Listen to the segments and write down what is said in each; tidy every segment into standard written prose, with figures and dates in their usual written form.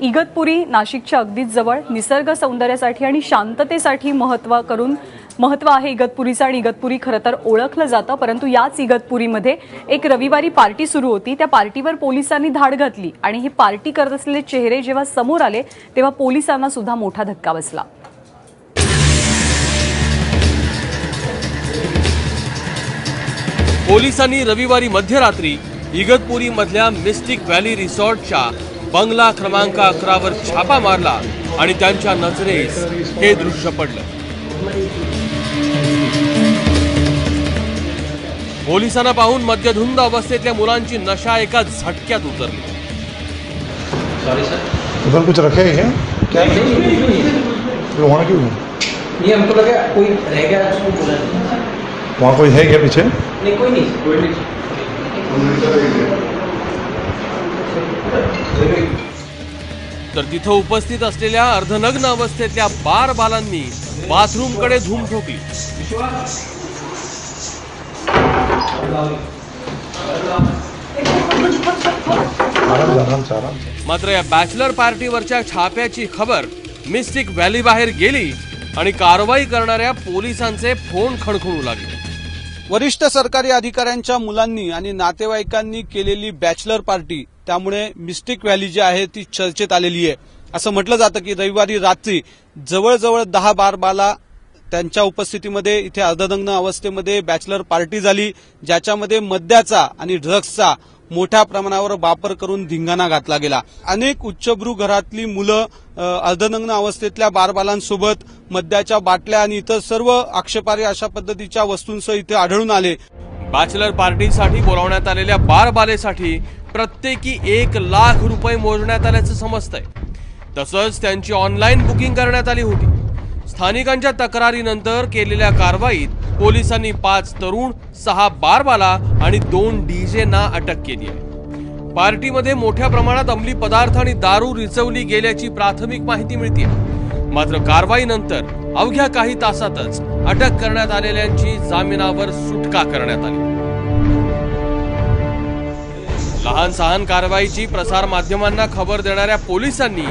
इगतपुरी नाशिकच्या अगदीच जवळ निसर्ग सौंदर्यासाठी आणि शांततेसाठी महत्त्व आहे इगतपुरीचं आणि इगतपुरी खरं तर ओळखलं जातं। परंतु याच इगतपुरीमध्ये एक रविवारी पार्टी सुरू होती। त्या पार्टीवर पोलिसांनी धाड घातली आणि ही पार्टी करत असलेले चेहरे जेव्हा समोर आले तेव्हा पोलिसांना सुद्धा मोठा धक्का बसला। पोलिसांनी रविवारी मध्यरात्री इगतपुरी मधल्या मिस्टिक व्हॅली रिसॉर्टच्या बंगला क्रमांक 11 वर छापा मारला आणि त्यांच्या नजरेस हे दृश्य पडलं। पोलिसांना पाहून मद्यधुंद अवस्थेतल्या मुलांची नशा एका झटक्यात उतरली। सॉरी सर, उधर कुछ रखे हैं क्या? नहीं, वहाँ क्यों? ये हमको लगा कोई रह गया, उसको बोला वहाँ कोई है क्या पीछे? नहीं, कोई नहीं। तर तिथं उपस्थित असलेल्या अर्धनग्न अवस्थेतल्या बार बालांनी बाथरूमकडे धूम ठोकली। मात्र या बॅचलर पार्टीवरच्या छाप्याची खबर मिस्टिक व्हॅली बाहेर गेली आणि कारवाई करणाऱ्या पोलिसांचे फोन खणखणू लागले। वरिष्ठ सरकारी अधिकाऱ्यांच्या मुलांनी आणि नातेवाईकांनी केलेली बॅचलर पार्टी, त्यामुळे मिस्टिक व्हॅली जी आहे ती चर्चेत आलेली आहे। असं म्हटलं जातं की रविवारी रात्री जवळजवळ 10 बार बाला त्यांच्या उपस्थितीमध्ये इथे अर्धनग्न अवस्थेमध्ये बॅचलर पार्टी झाली, ज्याच्यामध्ये मद्याचा आणि ड्रग्सचा मोठ्या प्रमाणावर वापर करून धिंगाणा घातला गेला। अनेक उच्चभ्रू घरातली मुलं अर्धनग्न अवस्थेतल्या बारबालांसोबत मद्याच्या बाटल्या आणि इतर सर्व आक्षेपार्ह अशा पद्धतीच्या वस्तूंसह इथे आढळून आले। बॅचलर पार्टीसाठी बोलावण्यात आलेल्या बारबालेसाठी प्रत्येकी 1 लाख रुपये मोजण्यात आल्याचं समजतंय। तसंच त्यांची ऑनलाईन बुकिंग करण्यात आली होती। स्थानिकांच्या तक्रारीनंतर केलेल्या कारवाईत पोलिसांनी 5 तरुण, 6 बारबाला आणि 2 डीजेना अटक केली आहे। पार्टीमध्ये मोठ्या प्रमाणात अंमली पदार्थ आणि दारू रिचवली गेल्याची प्राथमिक माहिती मिळते। मात्र कारवाईनंतर अवघ्या काही तासातच अटक करण्यात आलेल्यांची जामिनावर सुटका करण्यात आली। लहान सहान कारवाईची प्रसार माध्यमांना खबर देणाऱ्या पोलिसांनी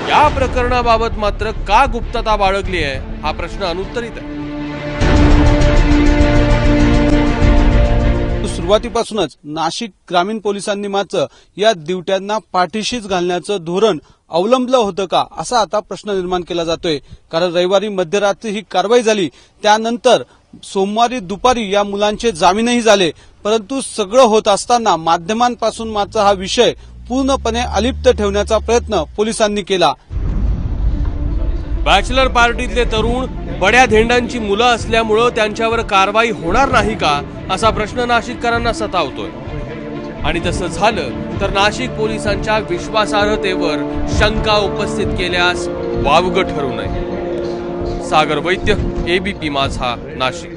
या प्रकरणाबाबत मात्र का गुप्तता बाळगली आहे हा प्रश्न अनुत्तरित आहे। सुरुवातीपासूनच नाशिक ग्रामीण पोलिसांनी मात्र या दिवट्यांना पाठीशीच घालण्याचं धोरण अवलंबलं होतं का, असा आता प्रश्न निर्माण केला जातोय। कारण रविवारी मध्यरात्री ही कारवाई झाली, त्यानंतर सोमवारी दुपारी या मुलांचे जामीनही झाले। परंतु सगळं होत असताना माध्यमांपासून मात्र हा विषय पूर्णपणे अलिप्त ठेवण्याचा प्रयत्न पोलिसांनी केला। बॅचलर पार्टीतले तरुण बड्या धेंडांची मुलं असल्यामुळे त्यांच्यावर कारवाई होणार नाही का असा प्रश्न नाशिककरांना सतावतोय। आणि तसं झालं तर नाशिक पोलिसांच्या विश्वासार्हतेवर शंका उपस्थित केल्यास वावगं ठरू नये। सागर वैद्य, एबीपी माझा, नाशिक।